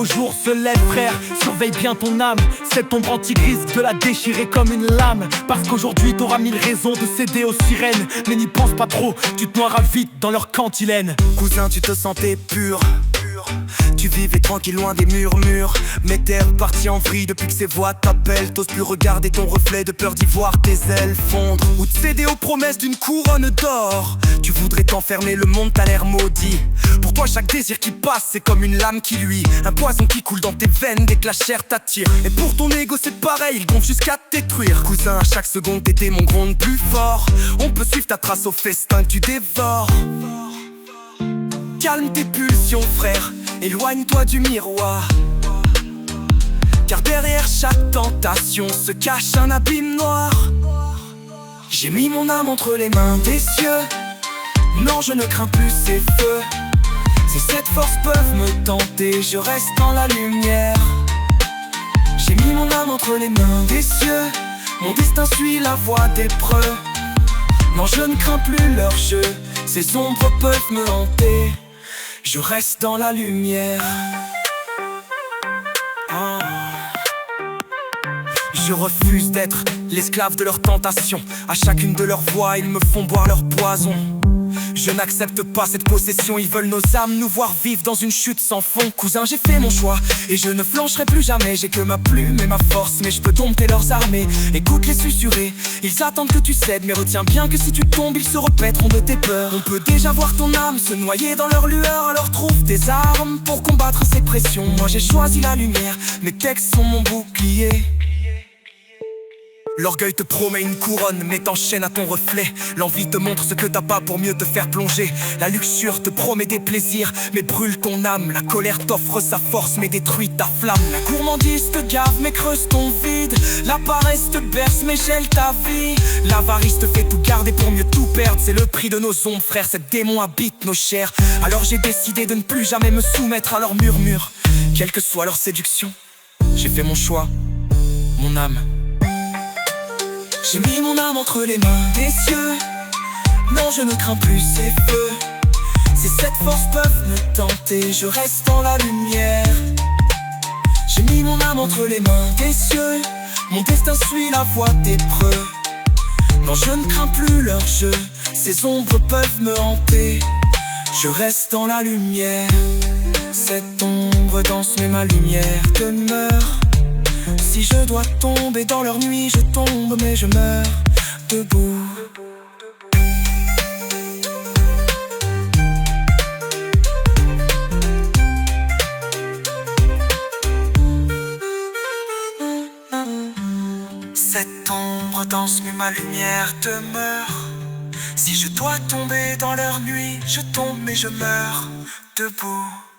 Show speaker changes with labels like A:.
A: nouveau jour se lève, frère. Surveille bien ton âme, cette ombre antigrise, de la déchirer comme une lame. Parce qu'aujourd'hui t'auras mille raisons de céder aux sirènes. Mais n'y pense pas trop, tu te noieras vite dans leur cantilène.
B: Cousin, tu te sentais pur, tu vivais tranquille loin des murmures. Mais t'es reparti en vrille depuis que ces voix t'appellent. T'oses plus regarder ton reflet de peur d'y voir tes ailes fondre, ou de céder aux promesses d'une couronne d'or. Tu voudrais t'enfermer, le monde t'a l'air maudit. Pour toi chaque désir qui passe c'est comme une lame qui luit, un poison qui coule dans tes veines dès que la chair t'attire. Et pour ton ego c'est pareil, il gonfle jusqu'à te détruire. Cousin, à chaque seconde tes démons grondent plus fort. On peut suivre ta trace au festin que tu dévores. Calme tes pulsions frère, éloigne-toi du miroir. Car derrière chaque tentation se cache un abîme noir. J'ai mis mon âme entre les mains des cieux. Non, je ne crains plus ces feux. Si cette force peuvent me tenter, je reste dans la lumière. J'ai mis mon âme entre les mains des cieux. Mon destin suit la voie des preux. Non, je ne crains plus leur jeu. Ces ombres peuvent me hanter. Je reste dans la lumière. Je refuse d'être l'esclave de leurs tentations. À chacune de leurs voix, ils me font boire leur poison. Je n'accepte pas cette possession. Ils veulent nos âmes nous voir vivre dans une chute sans fond. Cousin, j'ai fait mon choix et je ne flancherai plus jamais. J'ai que ma plume et ma force, mais je peux dompter leurs armées. Écoute les susurrer, ils attendent que tu cèdes. Mais retiens bien que si tu tombes, ils se répéteront de tes peurs. On peut déjà voir ton âme se noyer dans leur lueur. Alors trouve tes armes pour combattre ces pressions. Moi j'ai choisi la lumière, mes textes sont mon bouclier. L'orgueil te promet une couronne, mais t'enchaîne à ton reflet. L'envie te montre ce que t'as pas pour mieux te faire plonger. La luxure te promet des plaisirs, mais brûle ton âme. La colère t'offre sa force, mais détruit ta flamme. La gourmandise te gave, mais creuse ton vide. La paresse te berce, mais gèle ta vie. L'avarice te fait tout garder pour mieux tout perdre. C'est le prix de nos ombres, frère, ces démons habitent nos chairs. Alors j'ai décidé de ne plus jamais me soumettre à leurs murmures. Quelle que soit leur séduction, j'ai fait mon choix, mon âme. J'ai mis mon âme entre les mains des cieux. Non, je ne crains plus ces feux. Si cette force peuvent me tenter, je reste dans la lumière. J'ai mis mon âme entre les mains des cieux. Mon destin suit la voie des preux. Non, je ne crains plus leur jeu. Ces ombres peuvent me hanter. Je reste dans la lumière. Cette ombre danse mais ma lumière demeure. Si je dois tomber dans leur nuit, je tombe mais je meurs debout. Cette ombre danse mais ma lumière demeure. Si je dois tomber dans leur nuit, je tombe mais je meurs debout.